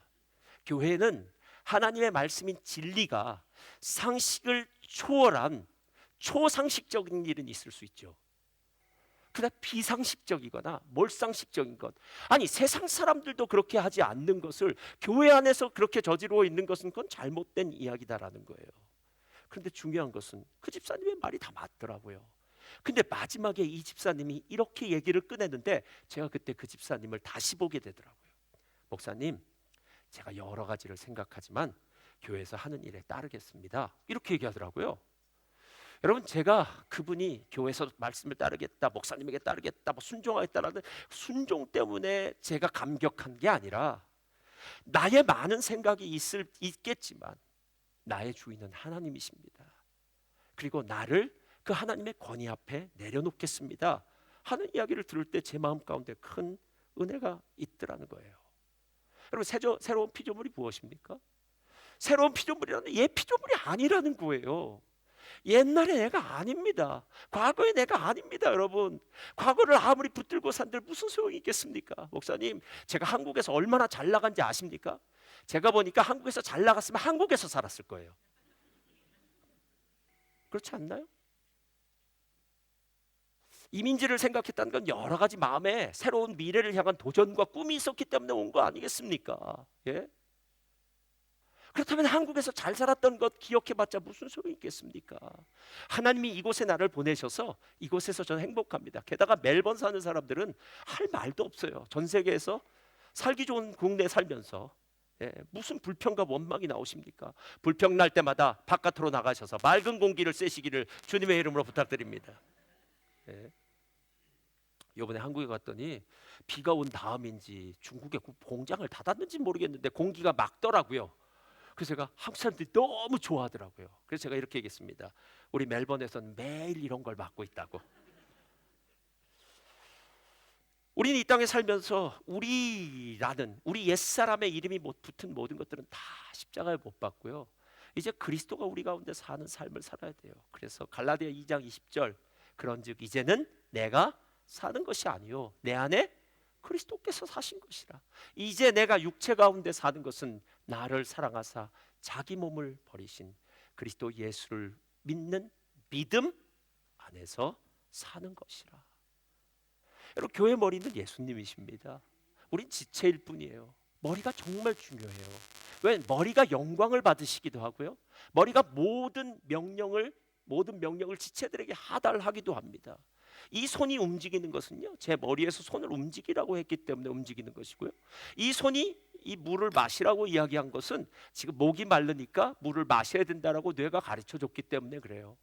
교회는 하나님의 말씀인 진리가 상식을 초월한 초상식적인 일은 있을 수 있죠. 그러나 비상식적이거나 몰상식적인 것, 아니 세상 사람들도 그렇게 하지 않는 것을 교회 안에서 그렇게 저지르고 있는 것은 그건 잘못된 이야기다라는 거예요. 그런데 중요한 것은 그 집사님의 말이 다 맞더라고요. 근데 마지막에 이 집사님이 이렇게 얘기를 꺼내는데 제가 그때 그 집사님을 다시 보게 되더라고요. 목사님, 제가 여러 가지를 생각하지만 교회에서 하는 일에 따르겠습니다. 이렇게 얘기하더라고요. 여러분, 제가 그분이 교회에서 말씀을 따르겠다, 목사님에게 따르겠다, 순종하겠다라는 순종 때문에 제가 감격한 게 아니라 나의 많은 생각이 있겠지만 나의 주인은 하나님이십니다. 그리고 나를 그 하나님의 권위 앞에 내려놓겠습니다 하는 이야기를 들을 때 제 마음 가운데 큰 은혜가 있더라는 거예요. 여러분, 새로운 피조물이 무엇입니까? 새로운 피조물이라는 옛 피조물이 아니라는 거예요. 옛날의 내가 아닙니다. 과거의 내가 아닙니다. 여러분, 과거를 아무리 붙들고 산들 무슨 소용이 있겠습니까? 목사님, 제가 한국에서 얼마나 잘 나간지 아십니까? 제가 보니까 한국에서 잘 나갔으면 한국에서 살았을 거예요. 그렇지 않나요? 이민지를 생각했다는 건 여러 가지 마음에 새로운 미래를 향한 도전과 꿈이 있었기 때문에 온 거 아니겠습니까? 예? 그렇다면 한국에서 잘 살았던 것 기억해봤자 무슨 소용이 있겠습니까? 하나님이 이곳에 나를 보내셔서 이곳에서 저는 행복합니다. 게다가 멜번 사는 사람들은 할 말도 없어요. 전 세계에서 살기 좋은 국내 살면서 무슨 불평과 원망이 나오십니까? 불평 날 때마다 바깥으로 나가셔서 맑은 공기를 쐬시기를 주님의 이름으로 부탁드립니다. 이번에 한국에 갔더니 비가 온 다음인지 중국에 공장을 닫았는지 모르겠는데 공기가 맑더라고요. 그래서 제가 한국 사람들이 너무 좋아하더라고요. 그래서 제가 이렇게 얘기했습니다. 우리 멜번에서는 매일 이런 걸 맡고 있다고. 우리는 이 땅에 살면서 우리 옛사람의 이름이 붙은 모든 것들은 다 십자가에 못 박고요. 이제 그리스도가 우리 가운데 사는 삶을 살아야 돼요. 그래서 갈라디아 2장 20절, 그런즉 이제는 내가 사는 것이 아니요 내 안에 그리스도께서 사신 것이라. 이제 내가 육체 가운데 사는 것은 나를 사랑하사 자기 몸을 버리신 그리스도 예수를 믿는 믿음 안에서 사는 것이라. 여러분, 교회 머리는 예수님이십니다. 우린 지체일 뿐이에요. 머리가 정말 중요해요. 왜? 머리가 영광을 받으시기도 하고요. 머리가 모든 명령을 지체들에게 하달하기도 합니다. 이 손이 움직이는 것은요, 제 머리에서 손을 움직이라고 했기 때문에 움직이는 것이고요. 이 손이 이 물을 마시라고 이야기한 것은 지금 목이 마르니까 물을 마셔야 된다라고 뇌가 가르쳐 줬기 때문에 그래요.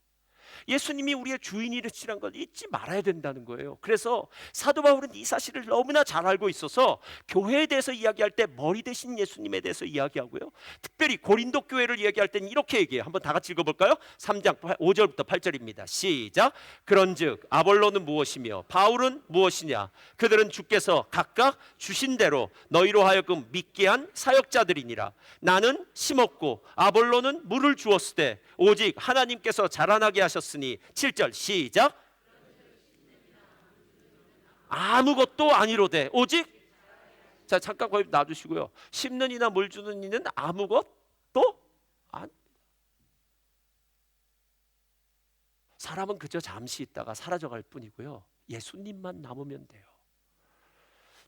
예수님이 우리의 주인이시라는 걸 잊지 말아야 된다는 거예요. 그래서 사도 바울은 이 사실을 너무나 잘 알고 있어서 교회에 대해서 이야기할 때 머리 대신 예수님에 대해서 이야기하고요, 특별히 고린도 교회를 이야기할 때는 이렇게 얘기해요. 한번 다 같이 읽어볼까요? 3장 5절부터 8절입니다. 시작. 그런즉 아볼로는 무엇이며 바울은 무엇이냐? 그들은 주께서 각각 주신 대로 너희로 하여금 믿게 한 사역자들이니라. 나는 심었고 아볼로는 물을 주었으되 오직 하나님께서 자라나게 하셨으니. 7절 시작. 아무것도 아니로되 오직, 자 잠깐 거기 놔두시고요. 심는 이나 물 주는 이는 아무것도 아닙니다. 사람은 그저 잠시 있다가 사라져갈 뿐이고요, 예수님만 남으면 돼요.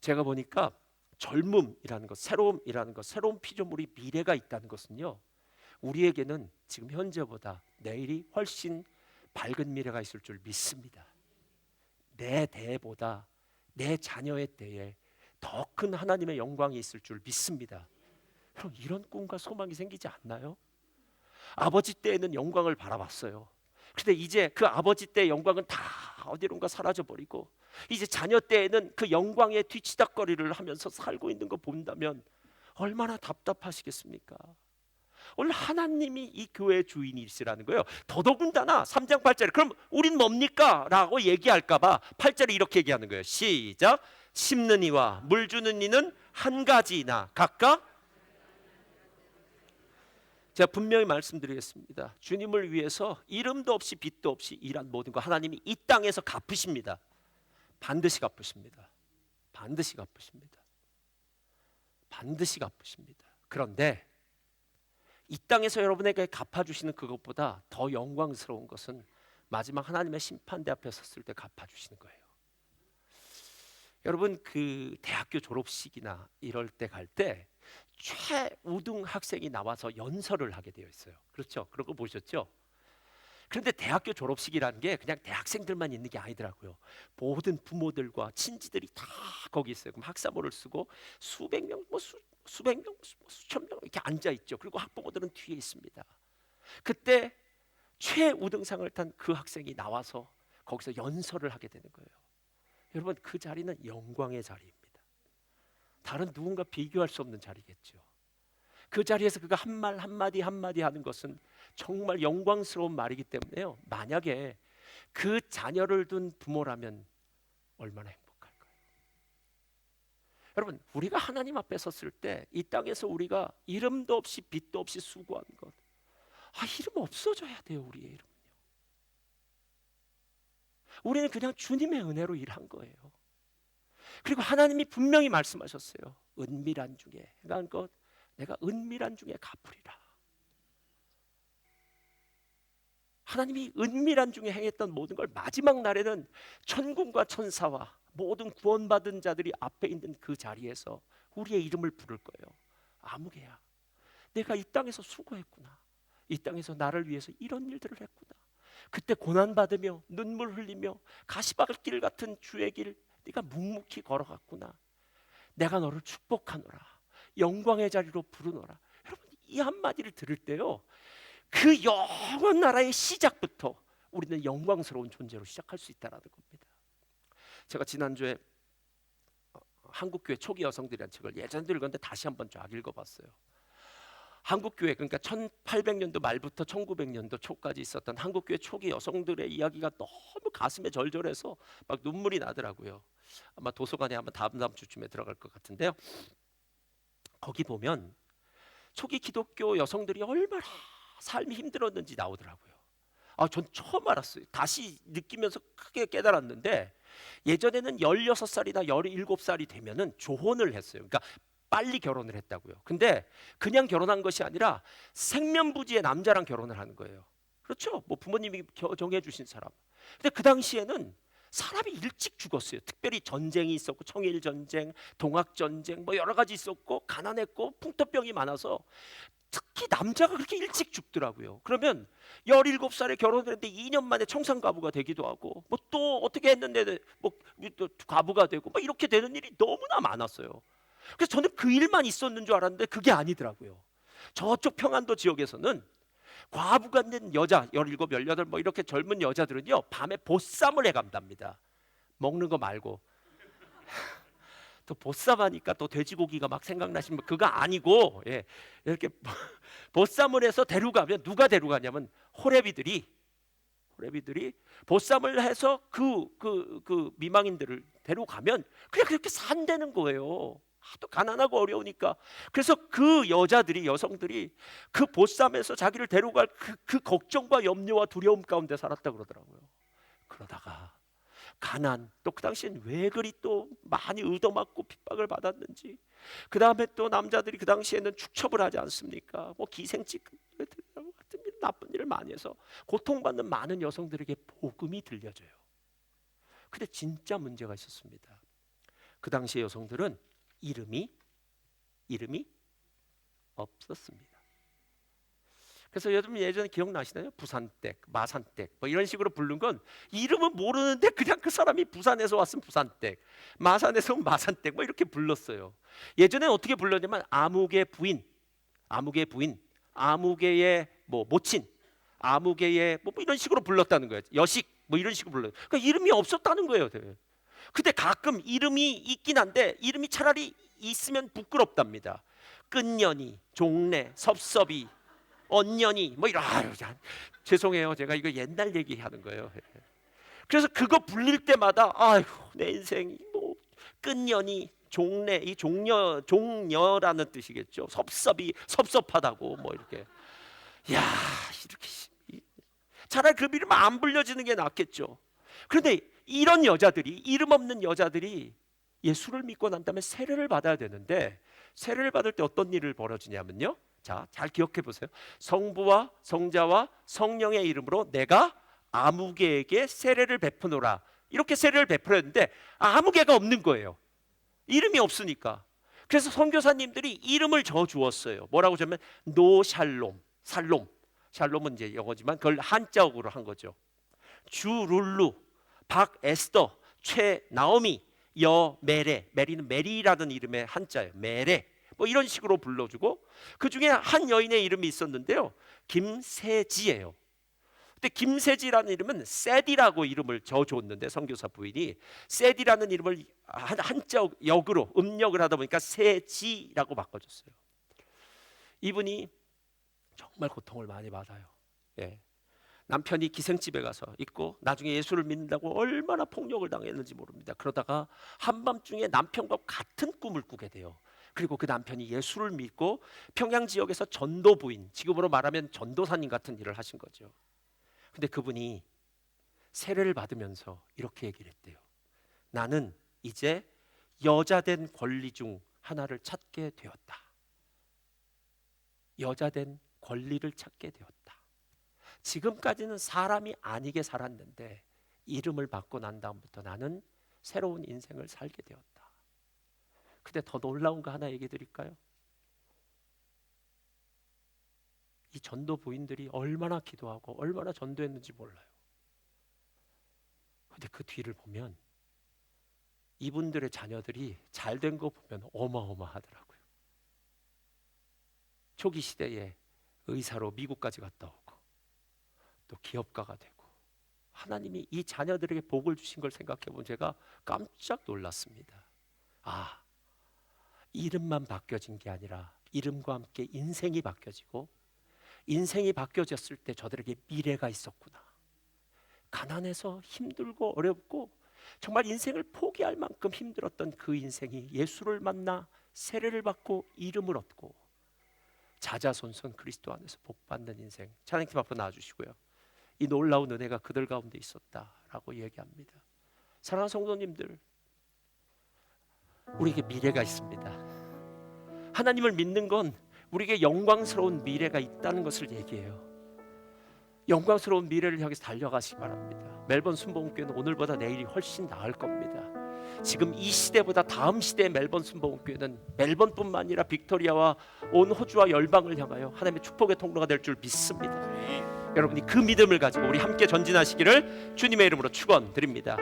제가 보니까 젊음이라는 것, 새로움이라는 것, 새로운 피조물이 미래가 있다는 것은요, 우리에게는 지금 현재보다 내일이 훨씬 밝은 미래가 있을 줄 믿습니다. 내 대보다 내 자녀의 때에 더 큰 하나님의 영광이 있을 줄 믿습니다. 그럼 이런 꿈과 소망이 생기지 않나요? 아버지 때에는 영광을 바라봤어요. 근데 이제 그 아버지 때의 영광은 다 어디론가 사라져버리고 이제 자녀 때에는 그 영광의 뒤치다거리를 하면서 살고 있는 거 본다면 얼마나 답답하시겠습니까? 오늘 하나님이 이 교회의 주인이시라는 거예요. 더더군다나 3장 8절에 그럼 우린 뭡니까? 라고 얘기할까 봐 8절에 이렇게 얘기하는 거예요. 시작. 심는 이와 물 주는 이는 한 가지이나 각각 제가 분명히 말씀드리겠습니다. 주님을 위해서 이름도 없이 빛도 없이 일한 모든 거 하나님이 이 땅에서 갚으십니다. 반드시 갚으십니다. 반드시 갚으십니다. 반드시 갚으십니다. 그런데 이 땅에서 여러분에게 갚아주시는 그것보다 더 영광스러운 것은 마지막 하나님의 심판대 앞에 섰을 때 갚아주시는 거예요. 여러분, 그 대학교 졸업식이나 이럴 때 갈 때 최우등 학생이 나와서 연설을 하게 되어 있어요. 그렇죠? 그런 거 보셨죠? 그런데 대학교 졸업식이라는 게 그냥 대학생들만 있는 게 아니더라고요. 모든 부모들과 친지들이 다 거기 있어요. 그럼 학사모를 쓰고 수백 명, 수백 명, 수천 명 이렇게 앉아 있죠. 그리고 학부모들은 뒤에 있습니다. 그때 최우등상을 탄 그 학생이 나와서 거기서 연설을 하게 되는 거예요. 여러분, 그 자리는 영광의 자리입니다. 다른 누군가 비교할 수 없는 자리겠죠. 그 자리에서 그가 한 말 한마디 하는 것은 정말 영광스러운 말이기 때문에요. 만약에 그 자녀를 둔 부모라면 얼마나 행복할까요? 여러분, 우리가 하나님 앞에 섰을 때 이 땅에서 우리가 이름도 없이 빛도 없이 수고한 것, 이름 없어져야 돼요. 우리의 이름은요. 우리는 그냥 주님의 은혜로 일한 거예요. 그리고 하나님이 분명히 말씀하셨어요. 은밀한 중에 행한 것 내가 은밀한 중에 갚으리라. 하나님이 은밀한 중에 행했던 모든 걸 마지막 날에는 천군과 천사와 모든 구원받은 자들이 앞에 있는 그 자리에서 우리의 이름을 부를 거예요. 아무개야, 내가 이 땅에서 수고했구나. 이 땅에서 나를 위해서 이런 일들을 했구나. 그때 고난받으며 눈물 흘리며 가시밭길 같은 주의 길 네가 묵묵히 걸어갔구나. 내가 너를 축복하노라. 영광의 자리로 부르노라. 여러분, 이 한마디를 들을 때요, 그 영원 나라의 시작부터 우리는 영광스러운 존재로 시작할 수 있다는 겁니다. 제가 지난주에 한국교회 초기 여성들이라는 책을 예전에 읽었는데 다시 한번 쫙 읽어봤어요. 한국교회, 그러니까 1800년도 말부터 1900년도 초까지 있었던 한국교회 초기 여성들의 이야기가 너무 가슴에 절절해서 막 눈물이 나더라고요. 아마 도서관에 한번 다음 주쯤에 들어갈 것 같은데요. 거기 보면 초기 기독교 여성들이 얼마나 삶이 힘들었는지 나오더라고요. 전 처음 알았어요. 다시 느끼면서 크게 깨달았는데, 예전에는 16살이나 17살이 되면은 조혼을 했어요. 그러니까 빨리 결혼을 했다고요. 근데 그냥 결혼한 것이 아니라 생면부지의 남자랑 결혼을 하는 거예요. 그렇죠? 뭐 부모님이 정해주신 사람. 근데 그 당시에는 사람이 일찍 죽었어요. 특별히 전쟁이 있었고, 청일전쟁, 동학전쟁 뭐 여러 가지 있었고, 가난했고 풍토병이 많아서 특히 남자가 그렇게 일찍 죽더라고요. 그러면 17살에 결혼을 했는데 2년 만에 청산가부가 되기도 하고, 뭐 또 어떻게 했는데 또 과부가 되고, 뭐 이렇게 되는 일이 너무나 많았어요. 그래서 저는 그 일만 있었는 줄 알았는데 그게 아니더라고요. 저쪽 평안도 지역에서는 과부가 된 여자 17, 18 뭐 이렇게 젊은 여자들은요, 밤에 보쌈을 해간답니다. 먹는 거 말고. 또 보쌈하니까 또 돼지고기가 막 생각나시면 그거 아니고, 이렇게 보쌈을 해서 데려가면, 누가 데려가냐면 호레비들이 보쌈을 해서 그 미망인들을 데려가면 그냥 그렇게 산다는 거예요. 또 가난하고 어려우니까. 그래서 그 여성들이 그 보쌈에서 자기를 데려갈 그 걱정과 염려와 두려움 가운데 살았다 그러더라고요. 그러다가 가난, 또 그 당시엔 왜 그리 또 많이 의도맞고 핍박을 받았는지, 그 다음에 또 남자들이 그 당시에는 축첩을 하지 않습니까? 뭐 기생집 같은 일, 나쁜 일을 많이 해서 고통받는 많은 여성들에게 복음이 들려져요. 근데 진짜 문제가 있었습니다. 그 당시 여성들은 이름이 없었습니다. 그래서 여러분 예전에 기억나시나요? 부산댁, 마산댁 뭐 이런 식으로 부른 건 이름은 모르는데 그냥 그 사람이 부산에서 왔으면 부산댁, 마산에서 온 마산댁 뭐 이렇게 불렀어요. 예전에 어떻게 불렀냐면 아무개 부인, 아무개의 뭐 모친, 아무개의 뭐 이런 식으로 불렀다는 거예요. 여식 뭐 이런 식으로 불러요. 그러니까 이름이 없었다는 거예요. 근데 가끔 이름이 있긴 한데 이름이 차라리 있으면 부끄럽답니다. 끝년이, 종래, 섭섭이, 언년이 뭐 이런. 죄송해요, 제가 이거 옛날 얘기하는 거예요. 그래서 그거 불릴 때마다 아이고 내 인생 뭐 끝년이, 종래, 이 종려라는 뜻이겠죠. 섭섭이 섭섭하다고 뭐 이렇게. 야, 이렇게 차라리 그 이름 안 불려지는 게 낫겠죠. 그런데 이런 여자들이, 이름 없는 여자들이 예수를 믿고 난 다음에 세례를 받아야 되는데, 세례를 받을 때 어떤 일을 벌어지냐면요, 자, 잘 기억해 보세요. 성부와 성자와 성령의 이름으로 내가 아무개에게 세례를 베푸노라, 이렇게 세례를 베풀었는데 아무개가 없는 거예요. 이름이 없으니까. 그래서 선교사님들이 이름을 져 주었어요. 뭐라고 하면 노샬롬, 살롬. 샬롬은 이제 영어지만 그걸 한자어로 한 거죠. 주룰루, 박에스더, 최나오미, 여메레. 메리는 메리라는 이름의 한자예요. 메레. 뭐 이런 식으로 불러주고, 그 중에 한 여인의 이름이 있었는데요, 김세지예요. 근데 김세지라는 이름은 세디라고 이름을 져줬는데, 선교사 부인이 세디라는 이름을 한자 역으로 음력을 하다 보니까 세지라고 바꿔줬어요. 이분이 정말 고통을 많이 받아요. 예. 남편이 기생집에 가서 있고 나중에 예수를 믿는다고 얼마나 폭력을 당했는지 모릅니다. 그러다가 한밤중에 남편과 같은 꿈을 꾸게 돼요. 그리고 그 남편이 예수를 믿고 평양 지역에서 전도부인, 지금으로 말하면 전도사님 같은 일을 하신 거죠. 근데 그분이 세례를 받으면서 이렇게 얘기를 했대요. 나는 이제 여자된 권리 중 하나를 찾게 되었다. 여자된 권리를 찾게 되었다. 지금까지는 사람이 아니게 살았는데 이름을 받고 난 다음부터 나는 새로운 인생을 살게 되었다. 근데 더 놀라운 거 하나 얘기 드릴까요? 이 전도 부인들이 얼마나 기도하고 얼마나 전도했는지 몰라요. 근데 그 뒤를 보면 이분들의 자녀들이 잘 된 거 보면 어마어마하더라고요. 초기 시대에 의사로 미국까지 갔다 오고 또 기업가가 되고, 하나님이 이 자녀들에게 복을 주신 걸 생각해 보면 제가 깜짝 놀랐습니다. 아, 이름만 바뀌어진 게 아니라 이름과 함께 인생이 바뀌어지고, 인생이 바뀌어졌을 때 저들에게 미래가 있었구나. 가난해서 힘들고 어렵고 정말 인생을 포기할 만큼 힘들었던 그 인생이 예수를 만나 세례를 받고 이름을 얻고 자자손손 그리스도 안에서 복받는 인생, 하나님께 앞으로 나와주시고요, 이 놀라운 은혜가 그들 가운데 있었다라고 얘기합니다. 사랑하는 성도님들, 우리에게 미래가 있습니다. 하나님을 믿는 건 우리에게 영광스러운 미래가 있다는 것을 얘기해요. 영광스러운 미래를 향해서 달려가시기 바랍니다. 멜번 순복음교회는 오늘보다 내일이 훨씬 나을 겁니다. 지금 이 시대보다 다음 시대의 멜번 순복음교회는 멜번뿐만 아니라 빅토리아와 온 호주와 열방을 향하여 하나님의 축복의 통로가 될 줄 믿습니다. 여러분이 그 믿음을 가지고 우리 함께 전진하시기를 주님의 이름으로 축원드립니다.